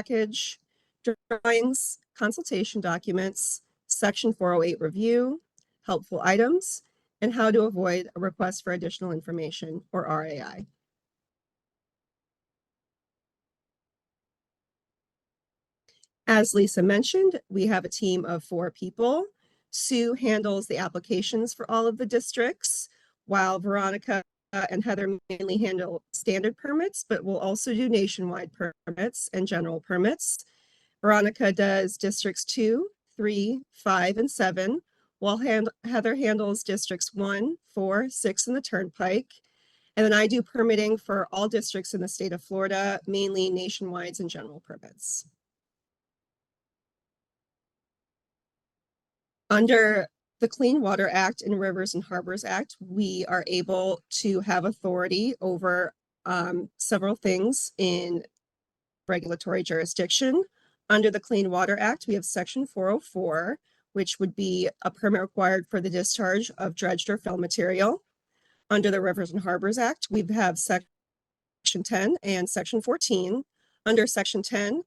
package, drawings, consultation documents, Section 408 review, helpful items, and how to avoid a request for additional information, or RAI. As Lisa mentioned, we have a team of 4 people. Sue handles the applications for all of the districts, while Veronica and Heather mainly handle standard permits, but will also do nationwide permits and general permits. Veronica does districts 2, 3, 5, and 7, while Heather handles districts 1, 4, 6, and the Turnpike. And then I do permitting for all districts in the state of Florida, mainly nationwides and general permits. Under the Clean Water Act and Rivers and Harbors Act, we are able to have authority over several things in regulatory jurisdiction. Under the Clean Water Act, we have Section 404, which would be a permit required for the discharge of dredged or fill material. Under the Rivers and Harbors Act, we have Section 10 and Section 14. Under Section 10,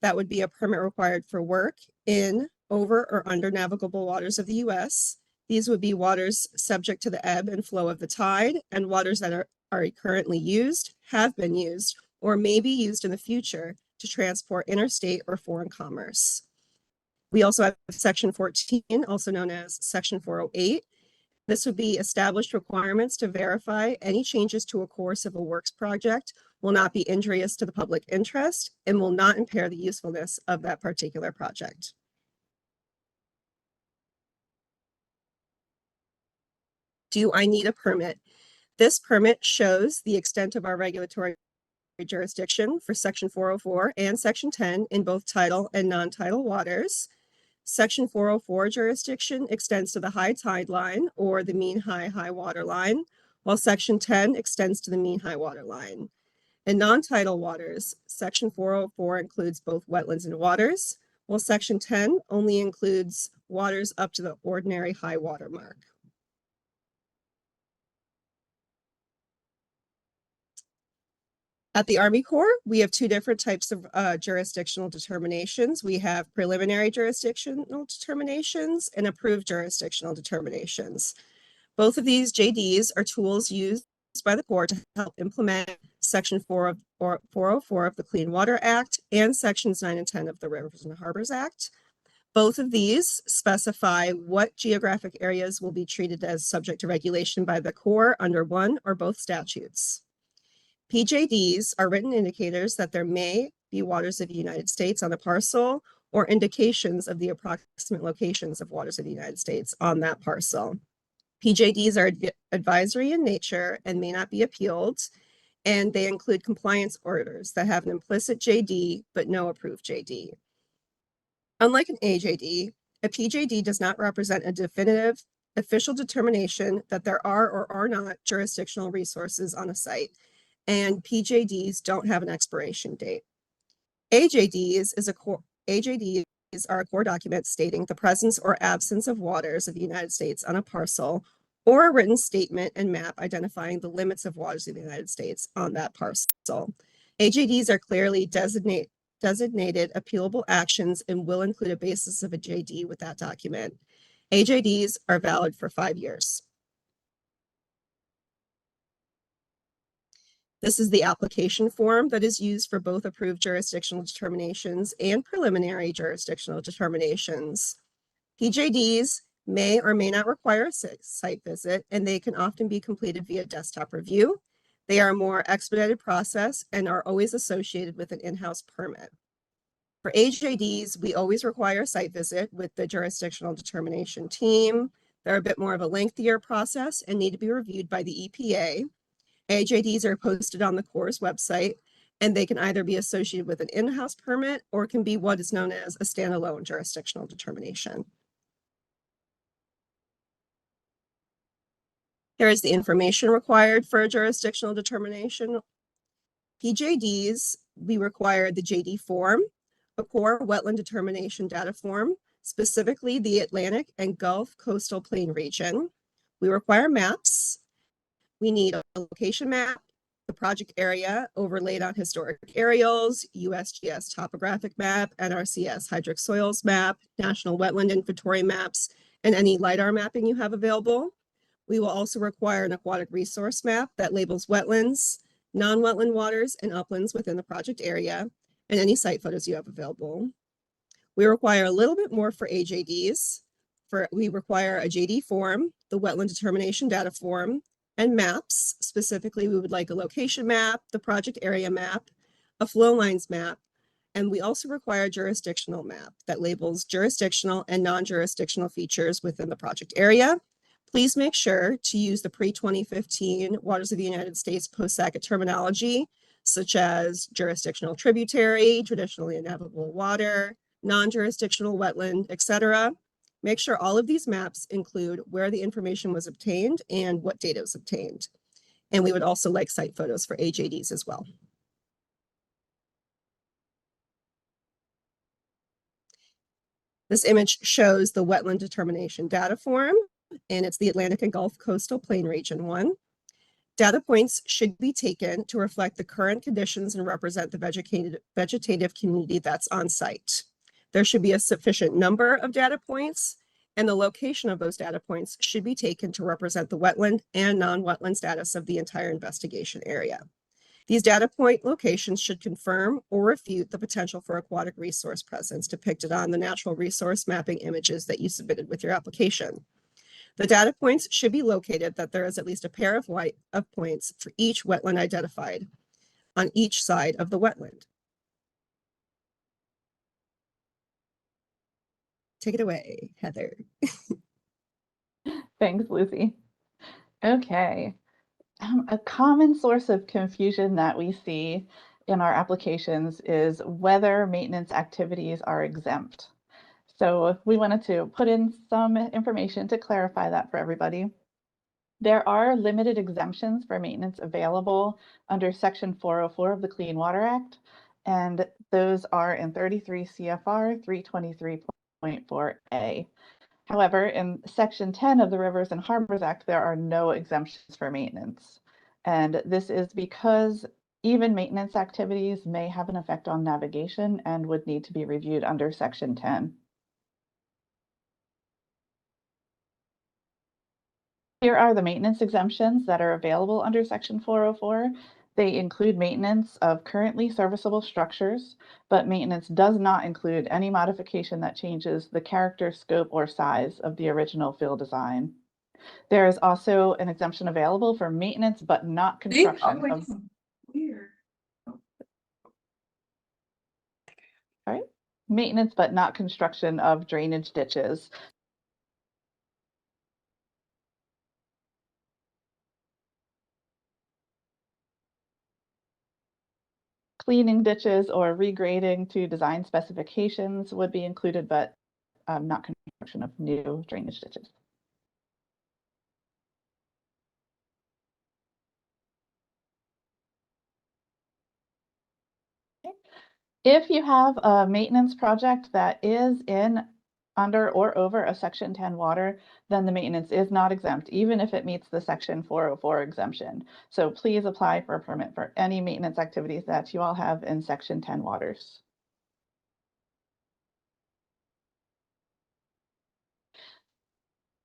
that would be a permit required for work in, over, or under navigable waters of the U.S. These would be waters subject to the ebb and flow of the tide, and waters that are currently used, have been used, or may be used in the future to transport interstate or foreign commerce. We also have Section 14, also known as Section 408. This would be established requirements to verify any changes to a core civil works project will not be injurious to the public interest and will not impair the usefulness of that particular project. Do I need a permit? This permit shows the extent of our regulatory jurisdiction for Section 404 and Section 10 in both tidal and non-tidal waters. Section 404 jurisdiction extends to the high tide line or the mean high water line, while Section 10 extends to the mean high water line. In non-tidal waters, Section 404 includes both wetlands and waters, while Section 10 only includes waters up to the ordinary high water mark. At the Army Corps, we have 2 different types of jurisdictional determinations. We have preliminary jurisdictional determinations and approved jurisdictional determinations. Both of these JDs are tools used by the Corps to help implement Section 404 of the Clean Water Act and Sections 9 and 10 of the Rivers and Harbors Act. Both of these specify what geographic areas will be treated as subject to regulation by the Corps under one or both statutes. PJDs are written indicators that there may be waters of the United States on a parcel or indications of the approximate locations of waters of the United States on that parcel. PJDs are advisory in nature and may not be appealed, and they include compliance orders that have an implicit JD but no approved JD. Unlike an AJD, a PJD does not represent a definitive official determination that there are or are not jurisdictional resources on a site, and PJDs don't have an expiration date. AJDs are a core document stating the presence or absence of waters of the United States on a parcel, or a written statement and map identifying the limits of waters of the United States on that parcel. AJDs are clearly designated appealable actions and will include a basis of a JD with that document. AJDs are valid for 5 years. This is the application form that is used for both approved jurisdictional determinations and preliminary jurisdictional determinations. PJDs may or may not require a site visit, and they can often be completed via desktop review. They are a more expedited process and are always associated with an in-house permit. For AJDs, we always require a site visit with the jurisdictional determination team. They're a bit more of a lengthier process and need to be reviewed by the EPA. AJDs are posted on the Corps' website, and they can either be associated with an in-house permit or can be what is known as a standalone jurisdictional determination. Here is the information required for a jurisdictional determination. PJDs, we require the JD form, a Corps wetland determination data form, specifically the Atlantic and Gulf coastal plain region. We require maps. We need a location map, the project area overlaid on historic aerials, USGS topographic map, NRCS hydric soils map, national wetland inventory maps, and any LiDAR mapping you have available. We will also require an aquatic resource map that labels wetlands, non-wetland waters, and uplands within the project area, and any site photos you have available. We require a little bit more for AJDs. We require a JD form, the wetland determination data form, and maps. Specifically, we would like a location map, the project area map, a flow lines map, and we also require a jurisdictional map that labels jurisdictional and non-jurisdictional features within the project area. Please make sure to use the pre-2015 Waters of the United States post-SACIT terminology, such as jurisdictional tributary, traditionally navigable water, non-jurisdictional wetland, etc. Make sure all of these maps include where the information was obtained and what date it was obtained. And we would also like site photos for AJDs as well. This image shows the wetland determination data form, and it's the Atlantic and Gulf Coastal Plain Region 1. Data points should be taken to reflect the current conditions and represent the vegetative community that's on site. There should be a sufficient number of data points, and the location of those data points should be taken to represent the wetland and non-wetland status of the entire investigation area. These data point locations should confirm or refute the potential for aquatic resource presence depicted on the natural resource mapping images that you submitted with your application. The data points should be located that there is at least a pair of points for each wetland identified on each side of the wetland. Take it away, Heather. Thanks, Lucy. Okay. A common source of confusion that we see in our applications is whether maintenance activities are exempt. So we wanted to put in some information to clarify that for everybody. There are limited exemptions for maintenance available under Section 404 of the Clean Water Act, and those are in 33 CFR 323.4A. However, in Section 10 of the Rivers and Harbors Act, there are no exemptions for maintenance. And this is because even maintenance activities may have an effect on navigation and would need to be reviewed under Section 10. Here are the maintenance exemptions that are available under Section 404. They include maintenance of currently serviceable structures, but maintenance does not include any modification that changes the character, scope, or size of the original fill design. There is also an exemption available for maintenance, but not construction of. Weird. All right. Maintenance, but not construction of drainage ditches. Cleaning ditches or regrading to design specifications would be included, but not construction of new drainage ditches. Okay. If you have a maintenance project that is in, under, or over a Section 10 water, then the maintenance is not exempt, even if it meets the Section 404 exemption. So please apply for a permit for any maintenance activities that you all have in Section 10 waters.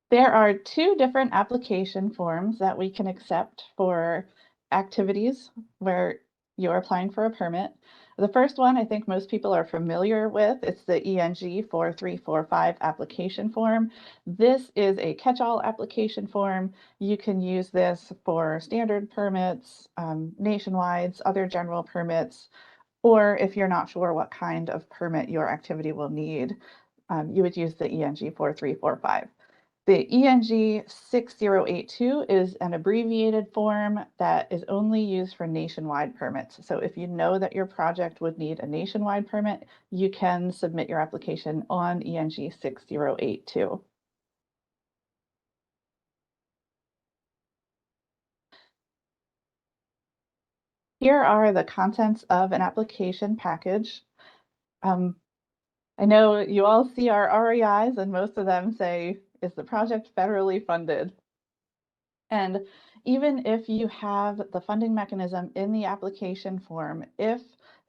There are two different application forms that we can accept for activities where you're applying for a permit. The first one I think most people are familiar with. It's the ENG 4345 application form. This is a catch-all application form. You can use this for standard permits, nationwides, other general permits, or if you're not sure what kind of permit your activity will need, you would use the ENG 4345. The ENG 6082 is an abbreviated form that is only used for nationwide permits. So if you know that your project would need a nationwide permit, you can submit your application on ENG 6082. Here are the contents of an application package. I know you all see our REIs, and most of them say, is the project federally funded? And even if you have the funding mechanism in the application form, if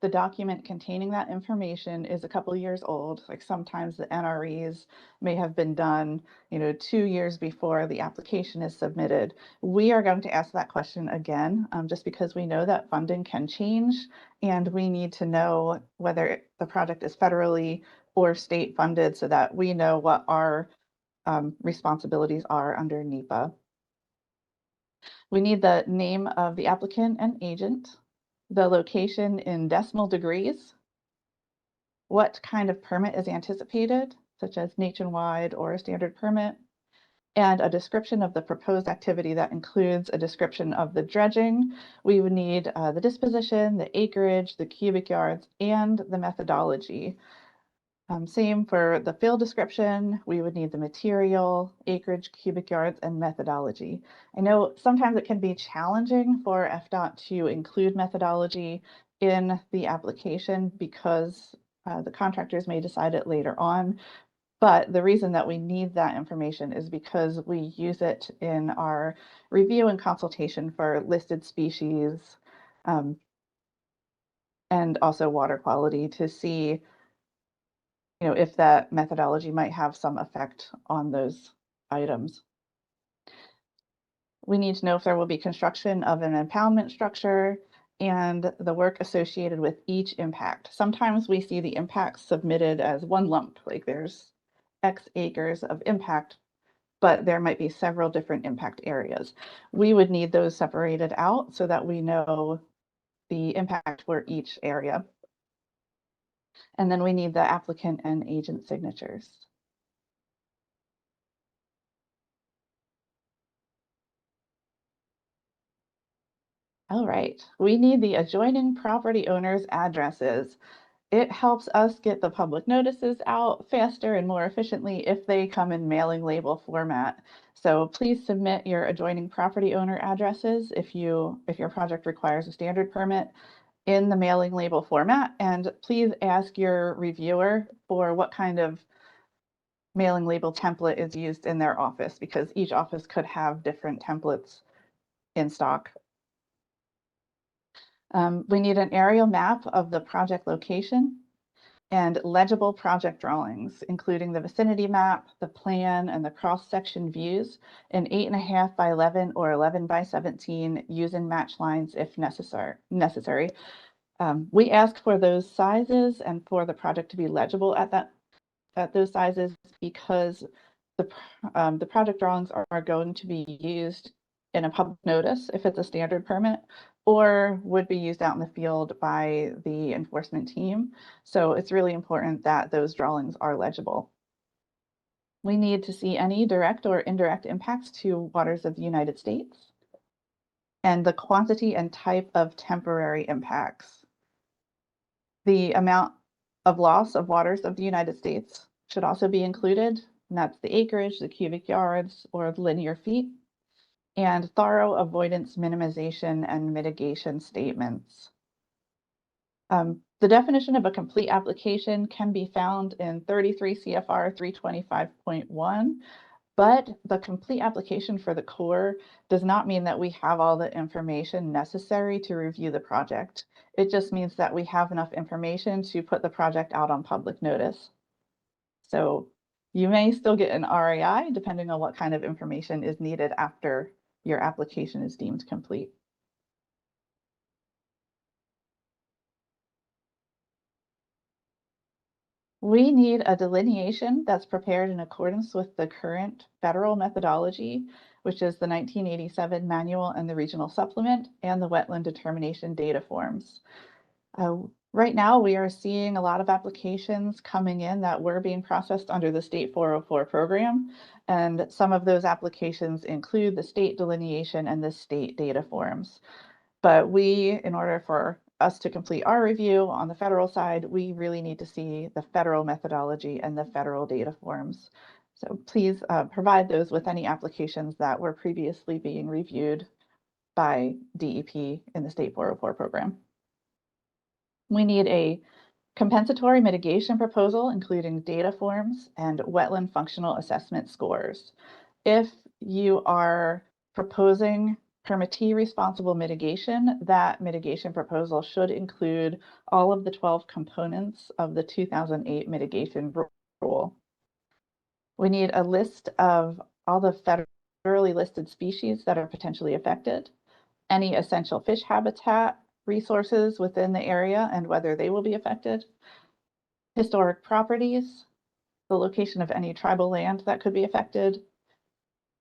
the document containing that information is a couple years old, like sometimes the NREs may have been done, 2 years before the application is submitted, we are going to ask that question again, just because we know that funding can change and we need to know whether the project is federally or state funded so that we know what our responsibilities are under NEPA. We need the name of the applicant and agent, the location in decimal degrees, what kind of permit is anticipated, such as nationwide or a standard permit, and a description of the proposed activity that includes a description of the dredging. We would need the disposition, the acreage, the cubic yards, and the methodology. Same for the field description. We would need the material, acreage, cubic yards, and methodology. I know sometimes it can be challenging for FDOT to include methodology in the application because the contractors may decide it later on. But the reason that we need that information is because we use it in our review and consultation for listed species and also water quality to see if that methodology might have some effect on those items. We need to know if there will be construction of an impoundment structure and the work associated with each impact. Sometimes we see the impacts submitted as one lump, like there's X acres of impact, but there might be several different impact areas. We would need those separated out so that we know the impact for each area. And then we need the applicant and agent signatures. All right, we need the adjoining property owners' addresses. It helps us get the public notices out faster and more efficiently if they come in mailing label format. So please submit your adjoining property owner addresses if your project requires a standard permit in the mailing label format. And please ask your reviewer for what kind of mailing label template is used in their office, because each office could have different templates in stock. We need an aerial map of the project location and legible project drawings, including the vicinity map, the plan, and the cross-section views in 8.5 by 11 or 11 by 17 using match lines if necessary. We ask for those sizes and for the project to be legible at those sizes because the project drawings are going to be used in a public notice if it's a standard permit, or would be used out in the field by the enforcement team. So it's really important that those drawings are legible. We need to see any direct or indirect impacts to waters of the United States and the quantity and type of temporary impacts. The amount of loss of waters of the United States should also be included, and that's the acreage, the cubic yards, or linear feet, and thorough avoidance, minimization, and mitigation statements. The definition of a complete application can be found in 33 CFR 325.1, but the complete application for the Corps does not mean that we have all the information necessary to review the project. It just means that we have enough information to put the project out on public notice. So you may still get an RAI depending on what kind of information is needed after your application is deemed complete. We need a delineation that's prepared in accordance with the current federal methodology, which is the 1987 manual and the regional supplement and the wetland determination data forms. Right now, we are seeing a lot of applications coming in that were being processed under the State 404 program. And some of those applications include the state delineation and the state data forms. But in order for us to complete our review on the federal side, we really need to see the federal methodology and the federal data forms. So please provide those with any applications that were previously being reviewed by DEP in the State 404 program. We need a compensatory mitigation proposal, including data forms and wetland functional assessment scores. If you are proposing permittee responsible mitigation, that mitigation proposal should include all of the 12 components of the 2008 mitigation rule. We need a list of all the federally listed species that are potentially affected, any essential fish habitat resources within the area and whether they will be affected, historic properties, the location of any tribal land that could be affected.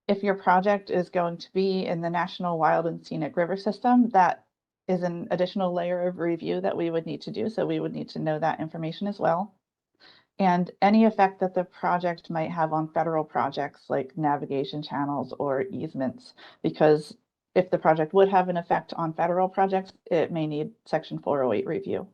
If your project is going to be in the National Wild and Scenic River System, that is an additional layer of review that we would need to do. So we would need to know that information as well. And any effect that the project might have on federal projects like navigation channels or easements, because if the project would have an effect on federal projects, it may need Section 408 review.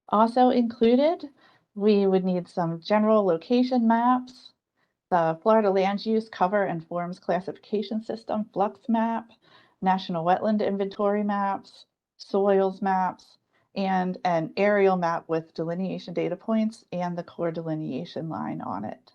Also included, we would need some general location maps, the Florida Land Use Cover and Forms Classification System, Flux map, National Wetland Inventory maps, soils maps, and an aerial map with delineation data points and the core delineation line on it.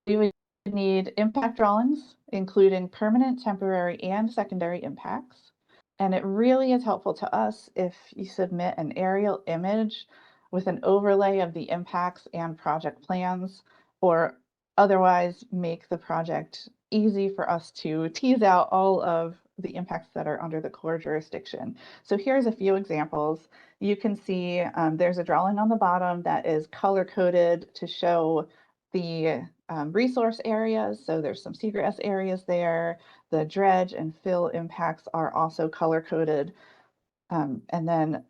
We would need impact drawings, including permanent, temporary, and secondary impacts. And it really is helpful to us if you submit an aerial image with an overlay of the impacts and project plans, or otherwise make the project easy for us to tease out all of the impacts that are under the core jurisdiction. So here's a few examples. You can see there's a drawing on the bottom that is color-coded to show the resource areas. So there's some seagrass areas there. The dredge and fill impacts are also color-coded. And then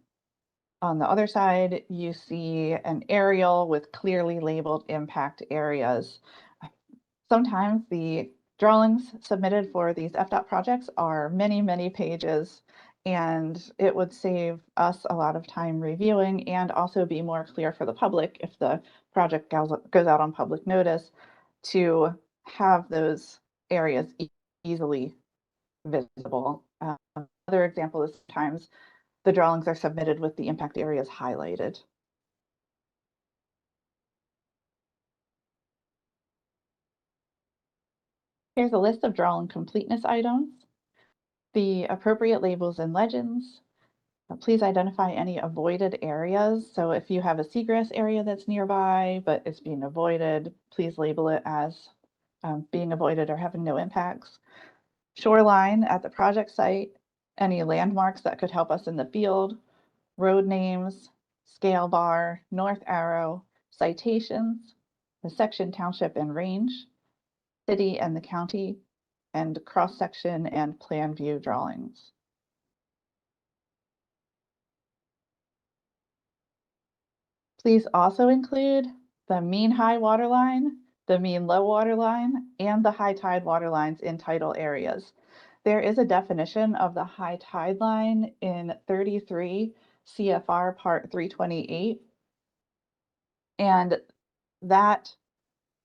on the other side, you see an aerial with clearly labeled impact areas. Sometimes the drawings submitted for these FDOT projects are many, many pages, and it would save us a lot of time reviewing and also be more clear for the public if the project goes out on public notice to have those areas easily visible. Another example is sometimes the drawings are submitted with the impact areas highlighted. Here's a list of drawing completeness items, the appropriate labels and legends. Please identify any avoided areas. So if you have a seagrass area that's nearby, but it's being avoided, please label it as being avoided or having no impacts. Shoreline at the project site, any landmarks that could help us in the field, road names, scale bar, north arrow, citations, the section, township, and range, city and the county, and cross-section and plan view drawings. Please also include the mean high water line, the mean low water line, and the high tide water lines in tidal areas. There is a definition of the high tide line in 33 CFR Part 328, and that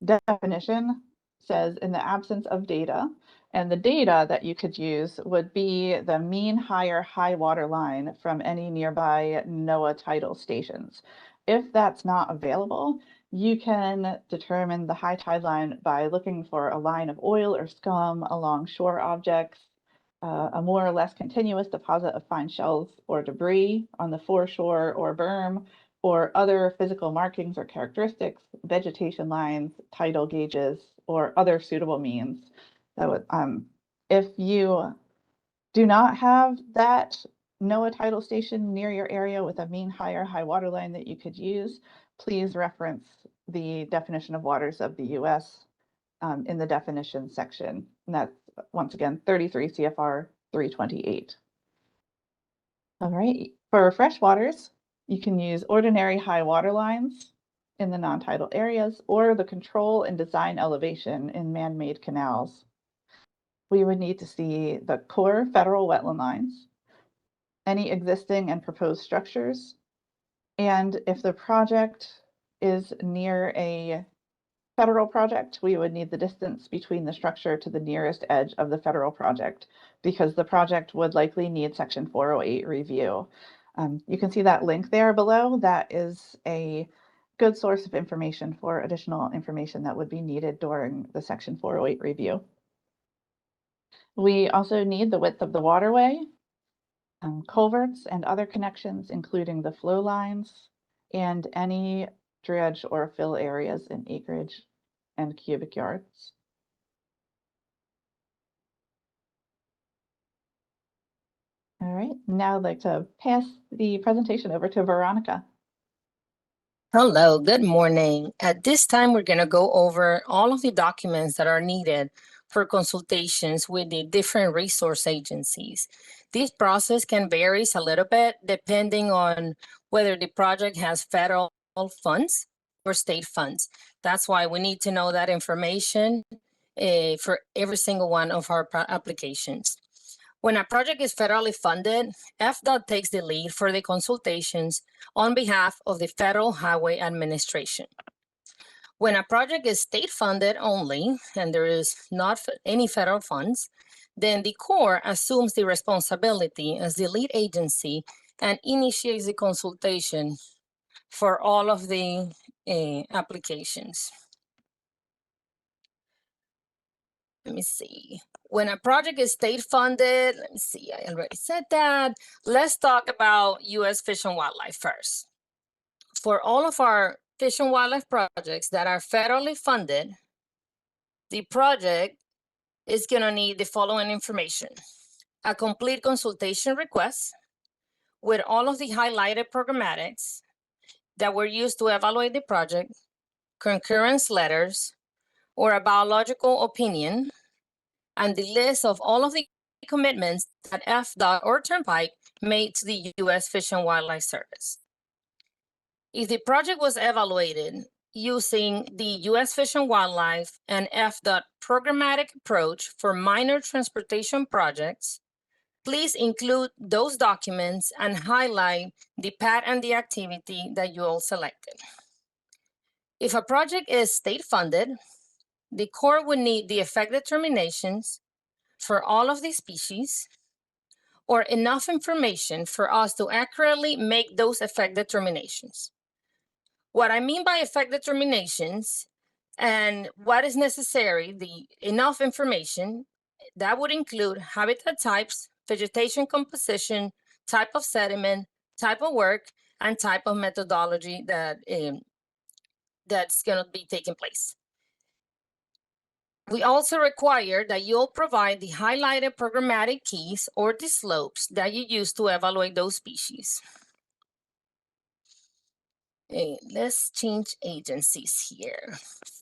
definition says in the absence of data, and the data that you could use would be the mean higher high water line from any nearby NOAA tidal stations. If that's not available, you can determine the high tide line by looking for a line of oil or scum along shore objects, a more or less continuous deposit of fine shells or debris on the foreshore or berm, or other physical markings or characteristics, vegetation lines, tidal gauges, or other suitable means. So if you do not have that NOAA tidal station near your area with a mean higher high water line that you could use, please reference the definition of waters of the US in the definition section. And that's, once again, 33 CFR 328. All right, for freshwaters, you can use ordinary high water lines in the non-tidal areas or the control and design elevation in man-made canals. We would need to see the core federal wetland lines, any existing and proposed structures, and if the project is near a federal project, we would need the distance between the structure to the nearest edge of the federal project, because the project would likely need Section 408 review. You can see that link there below. That is a good source of information for additional information that would be needed during the Section 408 review. We also need the width of the waterway, culverts and other connections, including the flow lines and any dredge or fill areas in acreage and cubic yards. All right, now I'd like to pass the presentation over to Veronica. Hello, good morning. At this time, we're going to go over all of the documents that are needed for consultations with the different resource agencies. This process can vary a little bit depending on whether the project has federal funds or state funds. That's why we need to know that information for every single one of our applications. When a project is federally funded, FDOT takes the lead for the consultations on behalf of the Federal Highway Administration. When a project is state funded only, and there is not any federal funds, then the Corps assumes the responsibility as the lead agency and initiates the consultation for all of the applications. Let me see. When a project is state funded, let me see, I already said that. Let's talk about U.S. Fish and Wildlife first. For all of our fish and wildlife projects that are federally funded, the project is going to need the following information: a complete consultation request with all of the highlighted programmatics that were used to evaluate the project, concurrence letters, or a biological opinion, and the list of all of the commitments that FDOT or Turnpike made to the U.S. Fish and Wildlife Service. If the project was evaluated using the U.S. Fish and Wildlife and FDOT programmatic approach for minor transportation projects, please include those documents and highlight the path and the activity that you all selected. If a project is state funded, the Corps would need the effect determinations for all of the species, or enough information for us to accurately make those effect determinations. What I mean by effect determinations and what is necessary, the enough information, that would include habitat types, vegetation composition, type of sediment, type of work, and type of methodology that's going to be taking place. We also require that you'll provide the highlighted programmatic keys or the slopes that you use to evaluate those species. Let's change agencies here.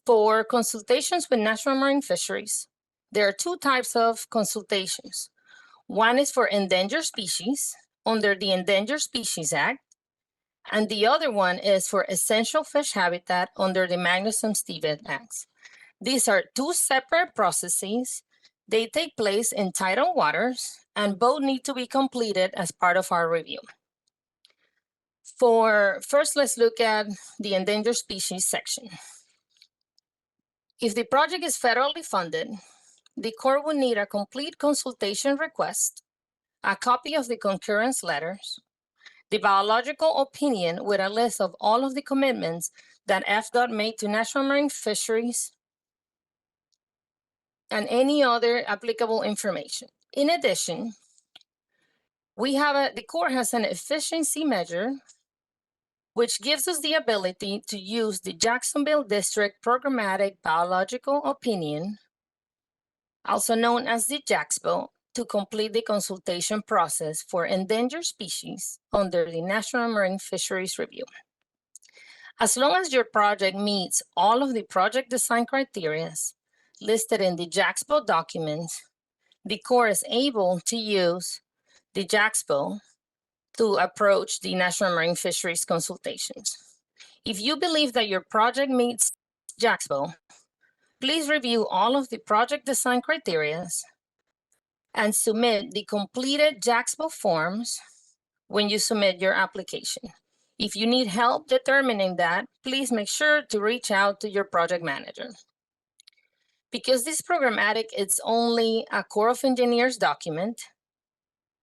For consultations with National Marine Fisheries, there are two types of consultations. One is for endangered species under the Endangered Species Act, and the other one is for essential fish habitat under the Magnuson-Stevens Act. These are two separate processes. They take place in tidal waters, and both need to be completed as part of our review. First, let's look at the endangered species section. If the project is federally funded, the Corps will need a complete consultation request, a copy of the concurrence letters, the biological opinion with a list of all of the commitments that FDOT made to National Marine Fisheries, and any other applicable information. In addition, the Corps has an efficiency measure, which gives us the ability to use the Jacksonville District Programmatic Biological Opinion, also known as the JAXBO, to complete the consultation process for endangered species under the National Marine Fisheries Review. As long as your project meets all of the project design criteria listed in the JAXBO document, the Corps is able to use the JAXBO to approach the National Marine Fisheries consultations. If you believe that your project meets JAXBO, please review all of the project design criteria and submit the completed JAXBO forms when you submit your application. If you need help determining that, please make sure to reach out to your project manager. Because this programmatic is only a Corps of Engineers document,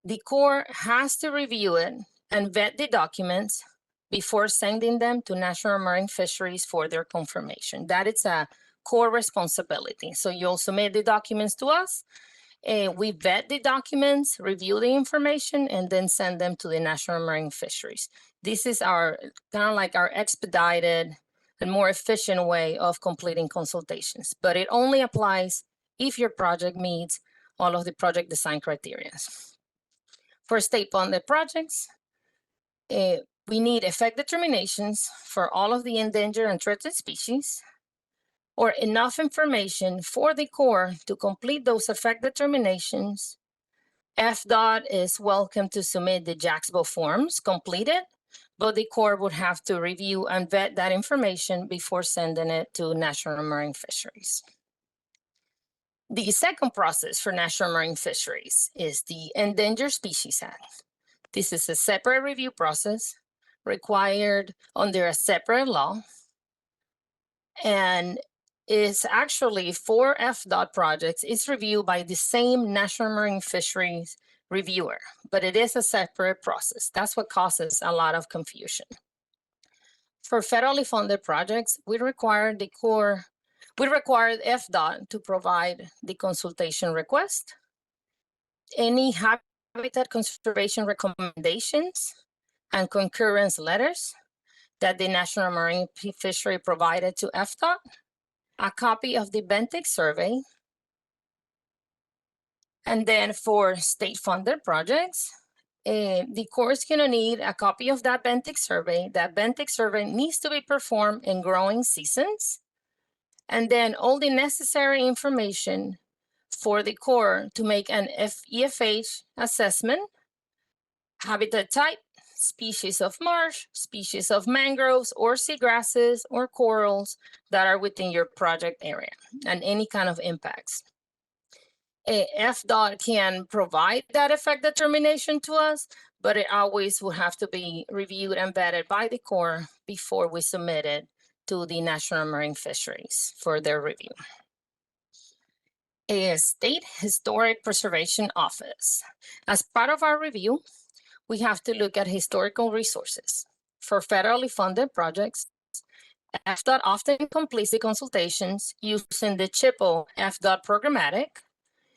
the Corps has to review it and vet the documents before sending them to National Marine Fisheries for their confirmation. That is a core responsibility. So you'll submit the documents to us, and we vet the documents, review the information, and then send them to the National Marine Fisheries. This is our kind of like our expedited and more efficient way of completing consultations, but it only applies if your project meets all of the project design criteria. For state-funded projects, we need effect determinations for all of the endangered and threatened species, or enough information for the Corps to complete those effect determinations. FDOT is welcome to submit the JAXBO forms completed, but the Corps would have to review and vet that information before sending it to National Marine Fisheries. The second process for National Marine Fisheries is the Endangered Species Act. This is a separate review process required under a separate law, and is actually for FDOT projects. It's reviewed by the same National Marine Fisheries reviewer, but it is a separate process. That's what causes a lot of confusion. For federally funded projects, we require FDOT to provide the consultation request, any habitat conservation recommendations, and concurrence letters that the National Marine Fishery provided to FDOT, a copy of the Benthic survey, and then for state-funded projects, the Corps is going to need a copy of that Benthic survey. That Benthic survey needs to be performed in growing seasons, and then all the necessary information for the Corps to make an EFH assessment, habitat type, species of marsh, species of mangroves or seagrasses or corals that are within your project area, and any kind of impacts. FDOT can provide that effect determination to us, but it always will have to be reviewed and vetted by the Corps before we submit it to the National Marine Fisheries for their review. A State Historic Preservation Office. As part of our review, we have to look at historical resources. For federally funded projects, FDOT often completes the consultations using the CHIPO FDOT programmatic.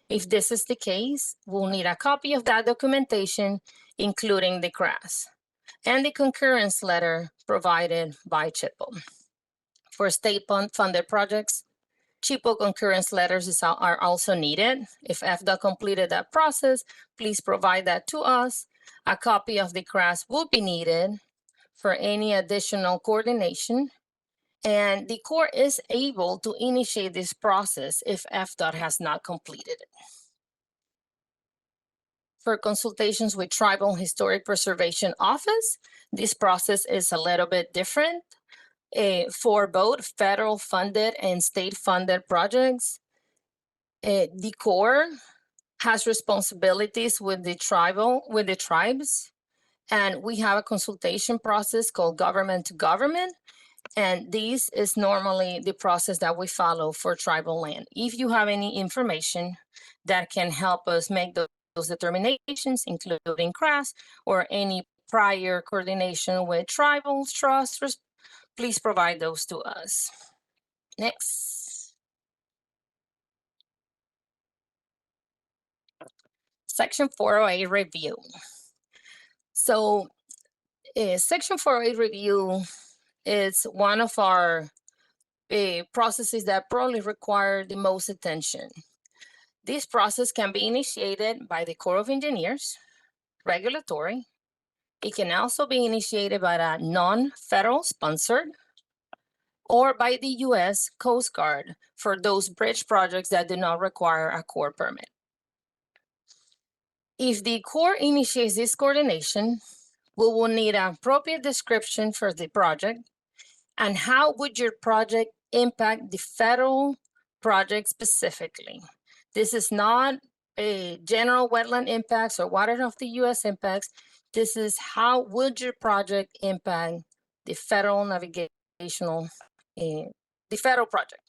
If this is the case, we'll need a copy of that documentation, including the CRAS, and the concurrence letter provided by CHIPO. For state-funded projects, CHIPO concurrence letters are also needed. If FDOT completed that process, please provide that to us. A copy of the CRAS will be needed for any additional coordination, and the Corps is able to initiate this process if FDOT has not completed it. For consultations with Tribal Historic Preservation Office, this process is a little bit different. For both federal funded and state funded projects, the Corps has responsibilities with the tribes, and we have a consultation process called government to government, and this is normally the process that we follow for tribal land. If you have any information that can help us make those determinations, including CRAS or any prior coordination with tribal trusts, please provide those to us. Next. Section 408 review. So Section 408 review is one of our processes that probably require the most attention. This process can be initiated by the Corps of Engineers, regulatory. It can also be initiated by a non-federal sponsored, or by the U.S. Coast Guard for those bridge projects that do not require a Corps permit. If the Corps initiates this coordination, we will need an appropriate description for the project and how would your project impact the federal project specifically. This is not a general wetland impacts or water of the U.S. impacts. This is how would your project impact the federal navigational, the federal project.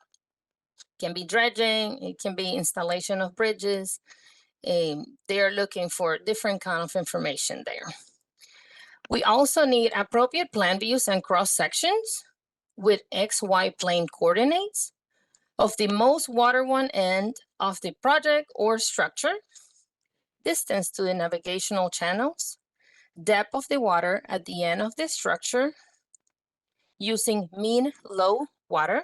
It can be dredging, it can be installation of bridges. They are looking for different kind of information there. We also need appropriate plan views and cross sections with XY plane coordinates of the most water one end of the project or structure, distance to the navigational channels, depth of the water at the end of the structure, using mean low water,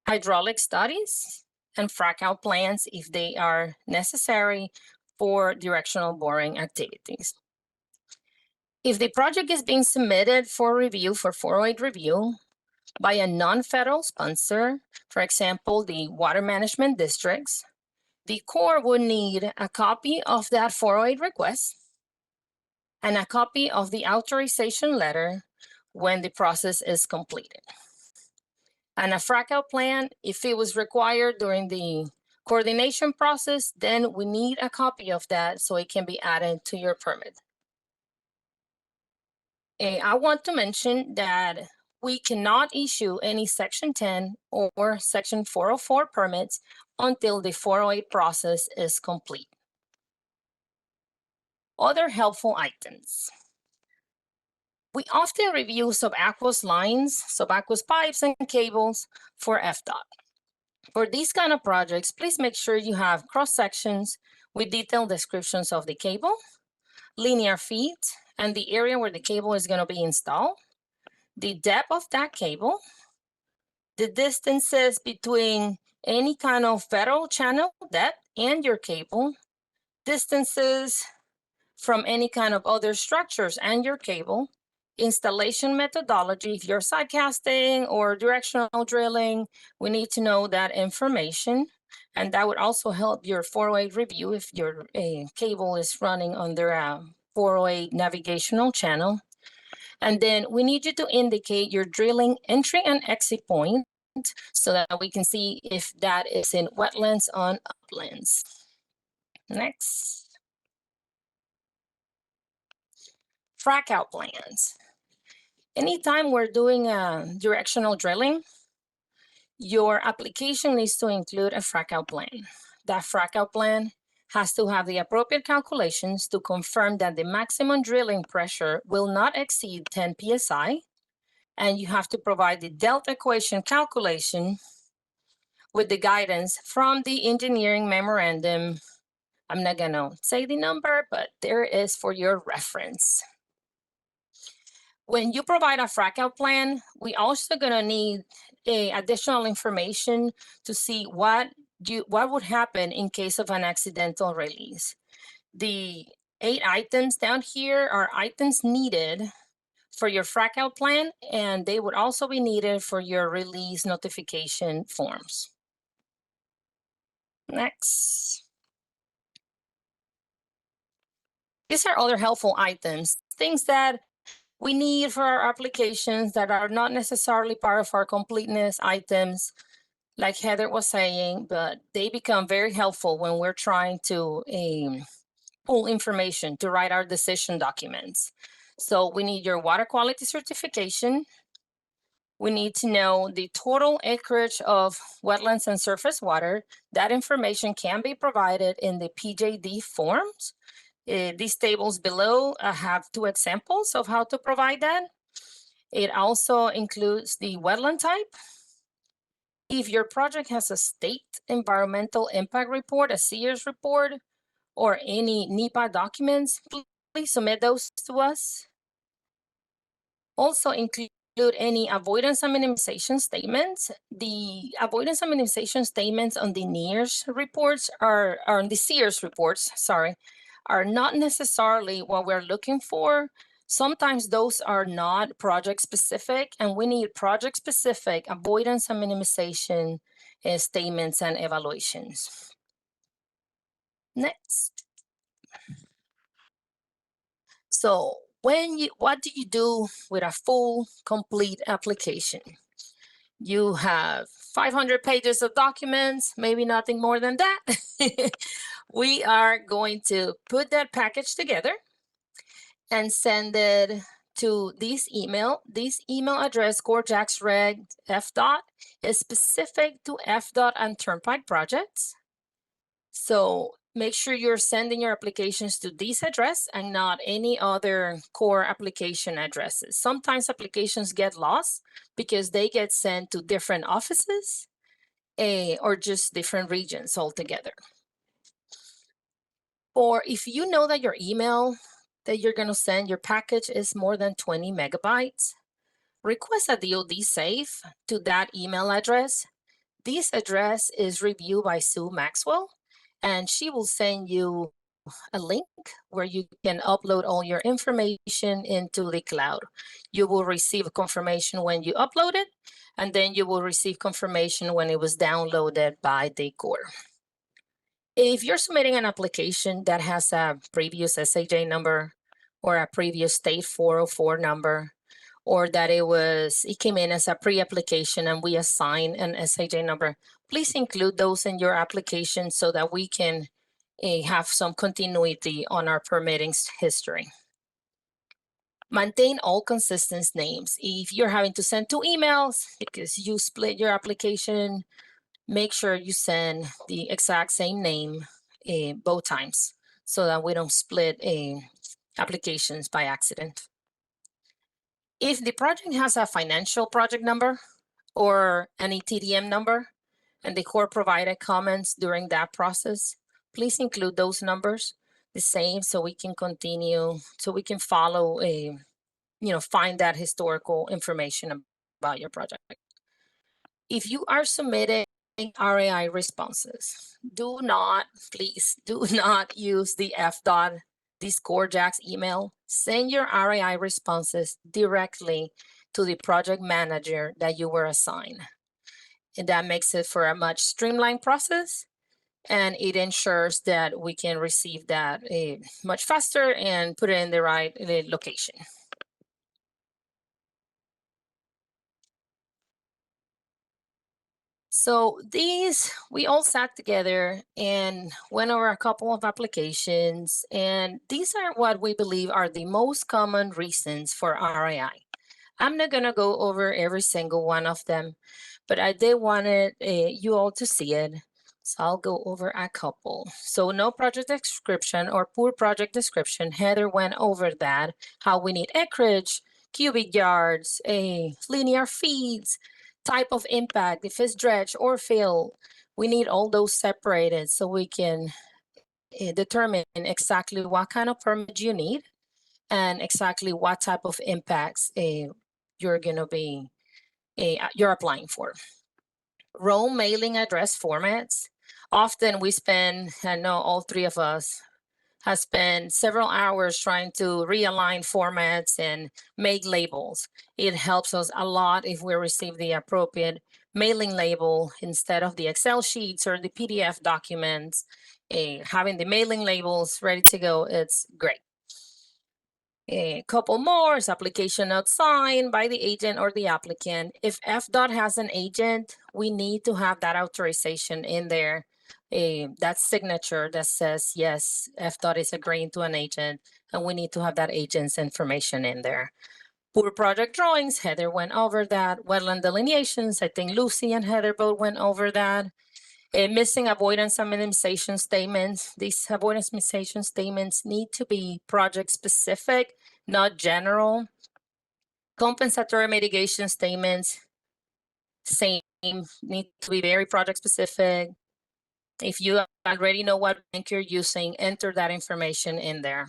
hydraulic studies, and frac out plans if they are necessary for directional boring activities. If the project is being submitted for review for 408 review by a non-federal sponsor, for example, the water management districts, the Corps would need a copy of that 408 request and a copy of the authorization letter when the process is completed. And a frac out plan, if it was required during the coordination process, then we need a copy of that so it can be added to your permit. I want to mention that we cannot issue any Section 10 or Section 404 permits until the 408 process is complete. Other helpful items. We often review subaqueous lines, subaqueous pipes, and cables for FDOT. For these kind of projects, please make sure you have cross sections with detailed descriptions of the cable, linear feet, and the area where the cable is going to be installed, the depth of that cable, the distances between any kind of federal channel depth and your cable, distances from any kind of other structures and your cable, installation methodology. If you're side casting or directional drilling, we need to know that information. And that would also help your 408 review if your cable is running under a 408 navigational channel. And then we need you to indicate your drilling entry and exit point so that we can see if that is in wetlands on uplands. Next. Frac out plans. Anytime we're doing directional drilling, your application needs to include a frac out plan. That frac out plan has to have the appropriate calculations to confirm that the maximum drilling pressure will not exceed 10 psi, and you have to provide the delta equation calculation with the guidance from the engineering memorandum. I'm not gonna say the number, but there is for your reference. When you provide a frac out plan, we also gonna need additional information to see what would happen in case of an accidental release. The 8 items down here are items needed for your frac out plan, and they would also be needed for your release notification forms. Next. These are other helpful items, things that we need for our applications that are not necessarily part of our completeness items, like Heather was saying, but they become very helpful when we're trying to pull information to write our decision documents. So we need your water quality certification. We need to know the total acreage of wetlands and surface water. That information can be provided in the PJD forms. These tables below have 2 examples of how to provide that. It also includes the wetland type. If your project has a state environmental impact report, a SEERS report, or any NEPA documents, please submit those to us. Also include any avoidance and minimization statements. The avoidance and minimization statements on the NERS reports are on the SEERS reports, sorry, are not necessarily what we're looking for. Sometimes those are not project specific, and we need project specific avoidance and minimization statements and evaluations. Next. So what do you do with a full, complete application? You have 500 pages of documents, maybe nothing more than that. We are going to put that package together and send it to this email. This email address, CorJaxReg FDOT, is specific to FDOT and Turnpike projects. So make sure you're sending your applications to this address and not any other core application addresses. Sometimes applications get lost because they get sent to different offices or just different regions altogether. Or if you know that your email that you're going to send your package is more than 20 megabytes, request a DoD safe to that email address. This address is reviewed by Sue Maxwell, and she will send you a link where you can upload all your information into the cloud. You will receive confirmation when you upload it, and then you will receive confirmation when it was downloaded by the Corps. If you're submitting an application that has a previous SAJ number or a previous state 404 number, or that it came in as a pre-application and we assign an SAJ number, please include those in your application so that we can have some continuity on our permitting history. Maintain all consistent names. If you're having to send 2 emails because you split your application, make sure you send the exact same name both times so that we don't split applications by accident. If the project has a financial project number or an ETDM number, and the Corps provided comments during that process, please include those numbers the same so we can continue, so we can follow find that historical information about your project. If you are submitting RAI responses, please do not use the FDOT, this CorpJax email. Send your RAI responses directly to the project manager that you were assigned. And that makes it for a much streamlined process, and it ensures that we can receive that much faster and put it in the right location. So we all sat together and went over a couple of applications, and these are what we believe are the most common reasons for RAI. I'm not gonna go over every single one of them, but I did wanted you all to see it. So I'll go over a couple. So no project description or poor project description. Heather went over that, how we need acreage, cubic yards, linear feeds, type of impact, if it's dredge or fill. We need all those separated so we can determine exactly what kind of permit you need and exactly what type of impacts you're going to be you're applying for. Rome mailing address formats. Often we spend, I know all 3 of us have spent several hours trying to realign formats and make labels. It helps us a lot if we receive the appropriate mailing label instead of the Excel sheets or the PDF documents. Having the mailing labels ready to go, it's great. A couple more is application not signed by the agent or the applicant. If FDOT has an agent, we need to have that authorization in there, that signature that says, yes, FDOT is agreeing to an agent, and we need to have that agent's information in there. Poor project drawings, Heather went over that. Wetland delineations, I think Lucy and Heather both went over that. Missing avoidance and minimization statements. These avoidance minimization statements need to be project specific, not general. Compensatory mitigation statements, same, need to be very project specific. If you already know what bank you're using, enter that information in there.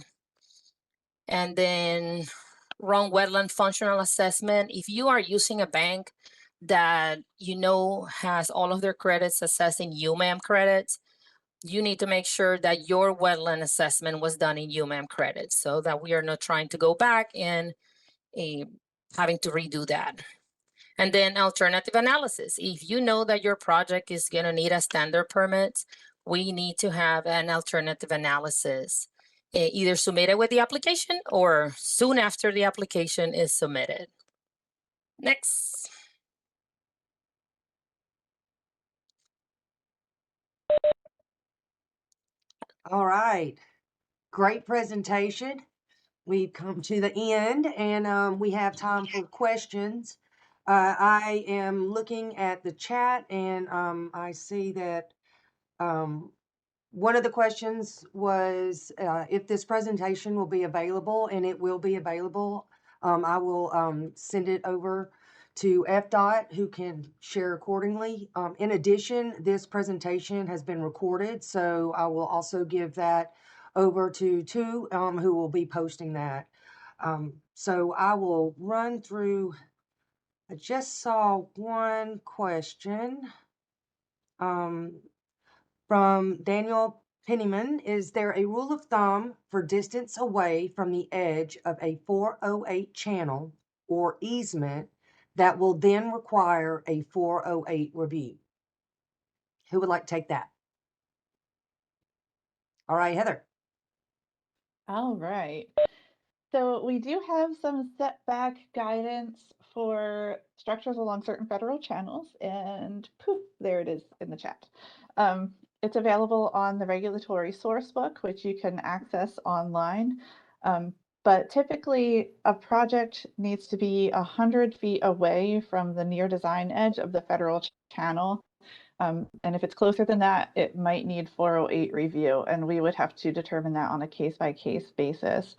And then wrong wetland functional assessment. If you are using a bank that you know has all of their credits assessed in UMAM credits, you need to make sure that your wetland assessment was done in UMAM credits so that we are not trying to go back and having to redo that. And then alternative analysis. If you know that your project is going to need a standard permit, we need to have an alternative analysis, either submitted with the application or soon after the application is submitted. Next. All right. Great presentation. We've come to the end, and we have time for questions. I am looking at the chat, and I see that one of the questions was if this presentation will be available, and it will be available. I will send it over to FDOT, who can share accordingly. In addition, this presentation has been recorded, so I will also give that over to two who will be posting that. So I will run through. I just saw one question from Daniel Pennyman. Is there a rule of thumb for distance away from the edge of a 408 channel or easement that will then require a 408 review? Who would like to take that? All right, Heather. All right. So we do have some setback guidance for structures along certain federal channels, and poof, there it is in the chat. It's available on the regulatory source book, which you can access online. But typically, a project needs to be 100 feet away from the near design edge of the federal channel. And if it's closer than that, it might need 408 review, and we would have to determine that on a case-by-case basis.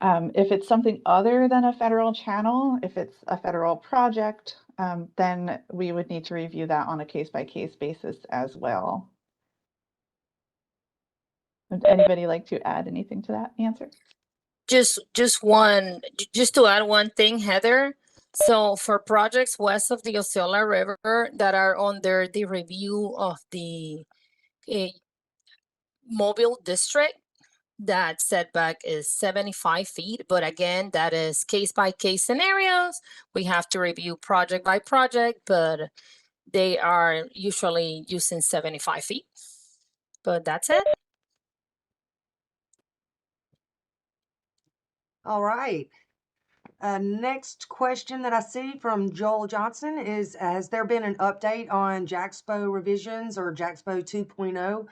If it's something other than a federal channel, if it's a federal project, then we would need to review that on a case-by-case basis as well. Would anybody like to add anything to that answer? Just to add one thing, Heather. So for projects west of the Osceola River that are under the review of the Mobile District, that setback is 75 feet. But again, that is case by case scenarios. We have to review project by project, but they are usually using 75 feet. But that's it. All right. Next question that I see from Joel Johnson is, has there been an update on JAXPO revisions or JAXPO 2.0?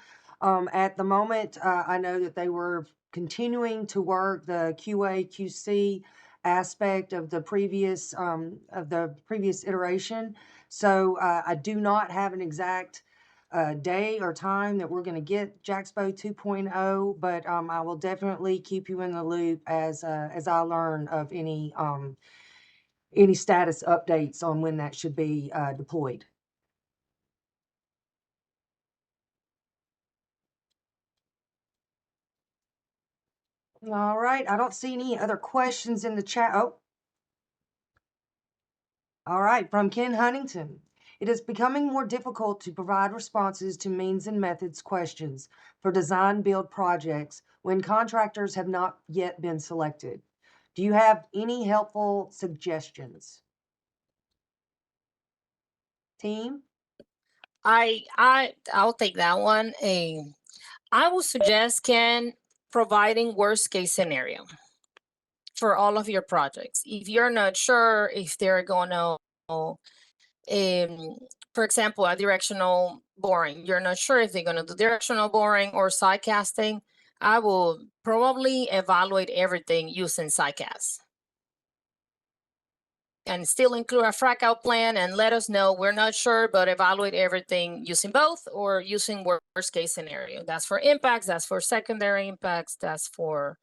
At the moment, I know that they were continuing to work the QA, QC aspect of the previous iteration. So I do not have an exact day or time that we're going to get JAXPO 2.0, but I will definitely keep you in the loop as I learn of any status updates on when that should be deployed. All right, I don't see any other questions in the chat. Oh, all right, from Ken Huntington. It is becoming more difficult to provide responses to means and methods questions for design build projects when contractors have not yet been selected. Do you have any helpful suggestions? Team? I'll take that one. I would suggest, Ken, providing worst case scenario for all of your projects. If you're not sure if they're going to, for example, a directional boring, you're not sure if they're going to do directional boring or side casting, I will probably evaluate everything using SciCast. And still include a frac out plan and let us know. We're not sure, but evaluate everything using both or using worst case scenario. That's for impacts, that's for secondary impacts, that's for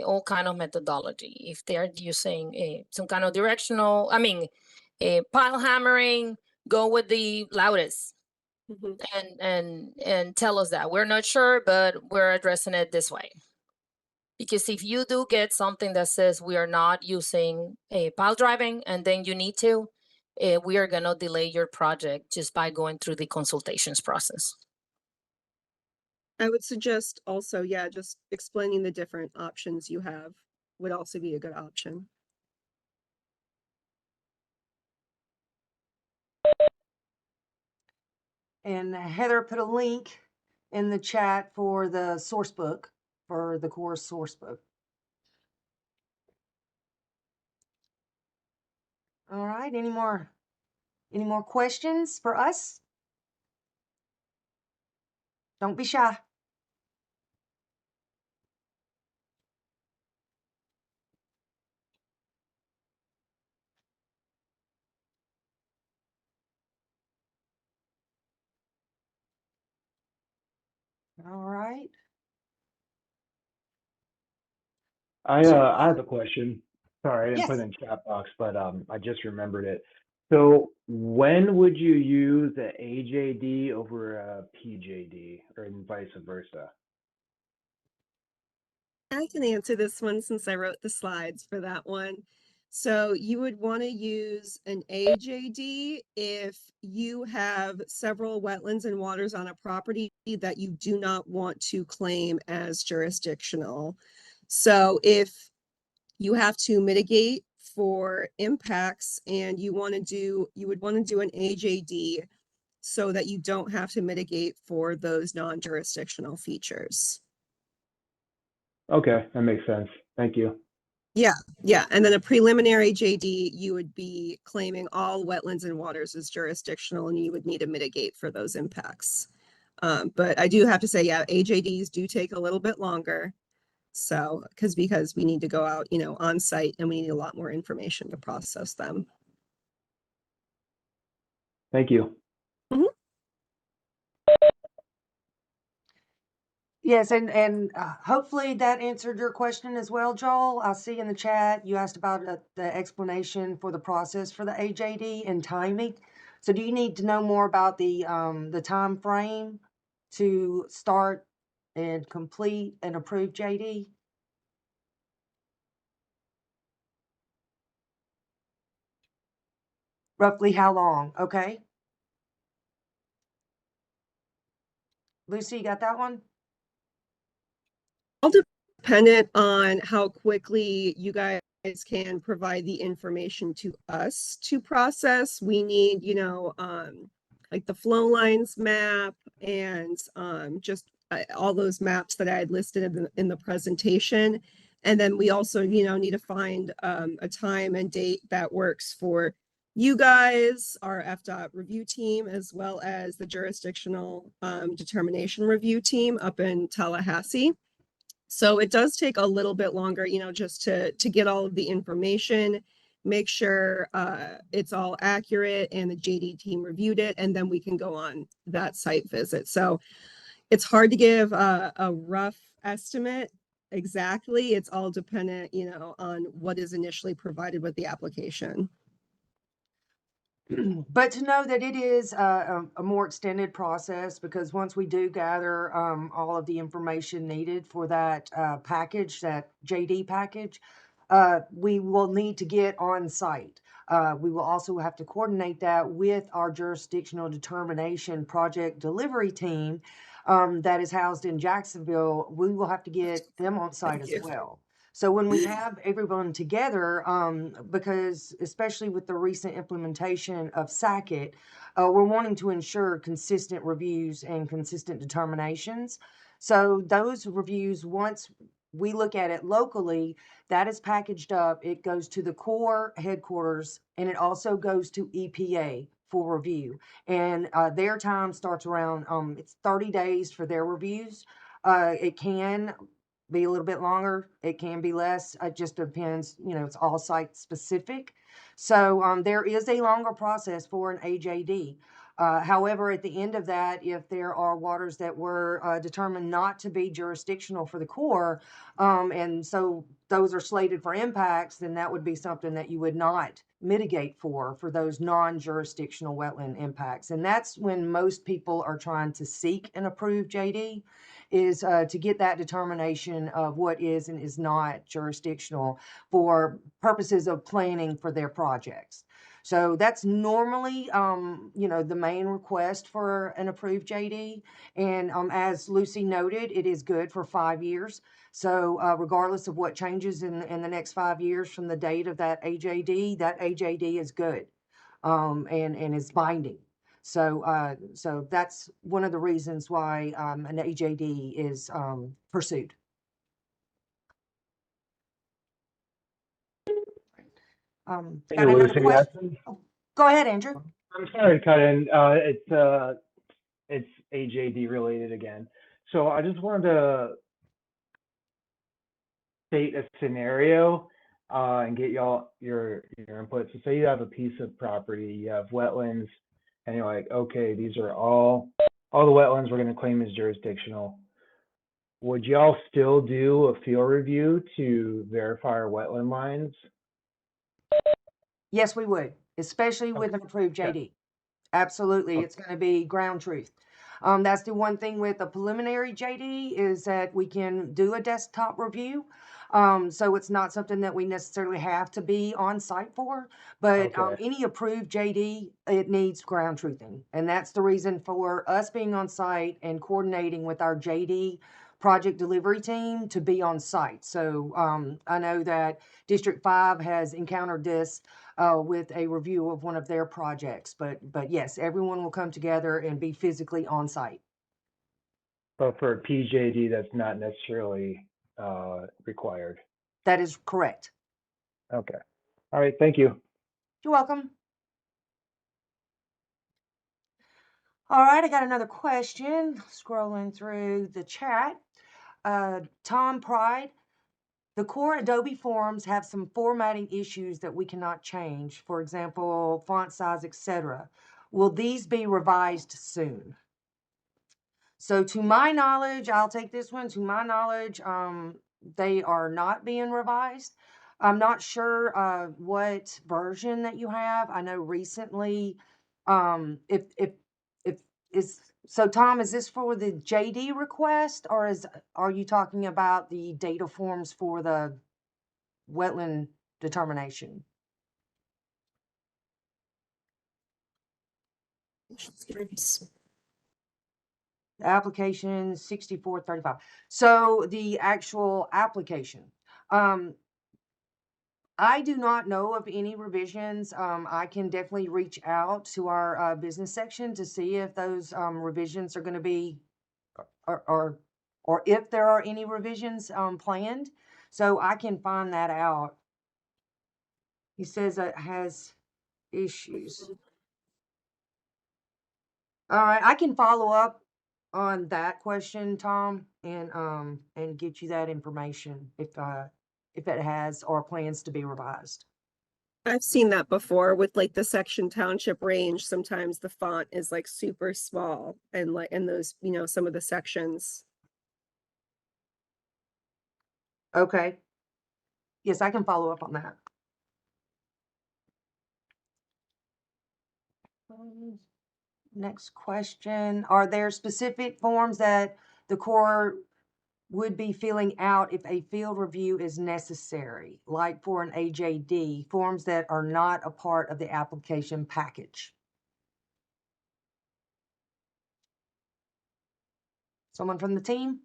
all kind of methodology. If they're using some kind of directional, pile hammering, go with the loudest and tell us that. We're not sure, but we're addressing it this way. Because if you do get something that says we are not using a pile driving and then you need to, we are going to delay your project just by going through the consultations process. I would suggest also, yeah, just explaining the different options you have would also be a good option. And Heather put a link in the chat for the source book, for the course source book. All right, any more questions for us? Don't be shy. right. I have a question. Sorry, I didn't put it Yes. in chat box, but I just remembered it. So when would you use a AJD over a PJD or vice versa? I can answer this one since I wrote the slides for that one. So you would want to use an AJD if you have several wetlands and waters on a property that you do not want to claim as jurisdictional. So if you have to mitigate for impacts and you would want to do an AJD so that you don't have to mitigate for those non-jurisdictional features. Okay, that makes sense. Thank you. Yeah, and then a preliminary JD, you would be claiming all wetlands and waters as jurisdictional and you would need to mitigate for those impacts. But I do have to say, yeah, AJDs do take a little bit longer. So, because we need to go out, on site and we need a lot more information to process them. Thank you. Yes, and hopefully that answered your question as well, Joel. I see in the chat you asked about the explanation for the process for the AJD and timing. So do you need to know more about the time frame to start and complete an approved JD? Roughly how long? Okay. Lucy, you got that one? All dependent on how quickly you guys can provide the information to us to process. We need, like the flow lines map and just all those maps that I had listed in the presentation. And then we also, need to find a time and date that works for you guys, our FDOT review team, as well as the jurisdictional determination review team up in Tallahassee. So it does take a little bit longer, just to get all of the information, make sure it's all accurate and the JD team reviewed it, and then we can go on that site visit. So it's hard to give a rough estimate exactly. It's all dependent, on what is initially provided with the application. But to know that it is a more extended process, because once we do gather all of the information needed for that package, that JD package, we will need to get on site. We will also have to coordinate that with our jurisdictional determination project delivery team that is housed in Jacksonville. We will have to get them on site as well. So when we have everyone together, because especially with the recent implementation of SACIT, we're wanting to ensure consistent reviews and consistent determinations. So those reviews, once we look at it locally, that is packaged up. It goes to the Corps headquarters, and it also goes to EPA for review. And their time starts around, it's 30 days for their reviews. It can be a little bit longer. It can be less. It just depends, it's all site specific. So there is a longer process for an AJD. However, at the end of that, if there are waters that were determined not to be jurisdictional for the Corps, and so those are slated for impacts, then that would be something that you would not mitigate for those non-jurisdictional wetland impacts. And that's when most people are trying to seek an approved JD, is to get that determination of what is and is not jurisdictional for purposes of planning for their projects. So that's normally, the main request for an approved JD. And as Lucy noted, it is good for 5 years. So regardless of what changes in the next 5 years from the date of that AJD is good and is binding. So that's one of the reasons why an AJD is pursued. Got Hey, another Lucy, question? Oh, go ahead, Andrew. I'm sorry to cut in. It's AJD related again. So I just wanted to state a scenario and get y'all your input. So say you have a piece of property, you have wetlands, and you're like, okay, these are all the wetlands we're going to claim as jurisdictional. would y'all still do a field review to verify our wetland lines? Yes, we would, especially with an approved Okay. JD. Absolutely, Okay. it's gonna be ground truth. That's the one thing with a preliminary JD is that we can do a desktop review. So it's not something that we necessarily have to be on site for, but Okay. any approved JD, it needs ground truthing. And that's the reason for us being on site and coordinating with our JD project delivery team to be on site. So I know that District 5 has encountered this with a review of one of their projects. But yes, everyone will come together and be physically on site. But for a PJD, that's not necessarily required. That is correct. Okay. All right. Thank you. You're welcome. All right, I got another question. Scrolling through the chat. Tom Pride, the core Adobe forms have some formatting issues that we cannot change. For example, font size, etc. Will these be revised soon? So to my knowledge, I'll take this one. To my knowledge, they are not being revised. I'm not sure what version that you have. I know recently, if is so Tom, is this for the JD request or are you talking about the data forms for the wetland determination? Application 6435. So the actual application. I do not know of any revisions. I can definitely reach out to our business section to see if those revisions are going to be, or if there are any revisions planned. So I can find that out. He says it has issues. All right, I can follow up on that question, Tom, and get you that information if it has or plans to be revised. I've seen that before with like the section township range. Sometimes the font is like super small and like in those, some of the sections. Okay. Yes, I can follow up on that. Next question. Are there specific forms that the Corps would be filling out if a field review is necessary, like for an AJD, forms that are not a part of the application package? Someone from the team?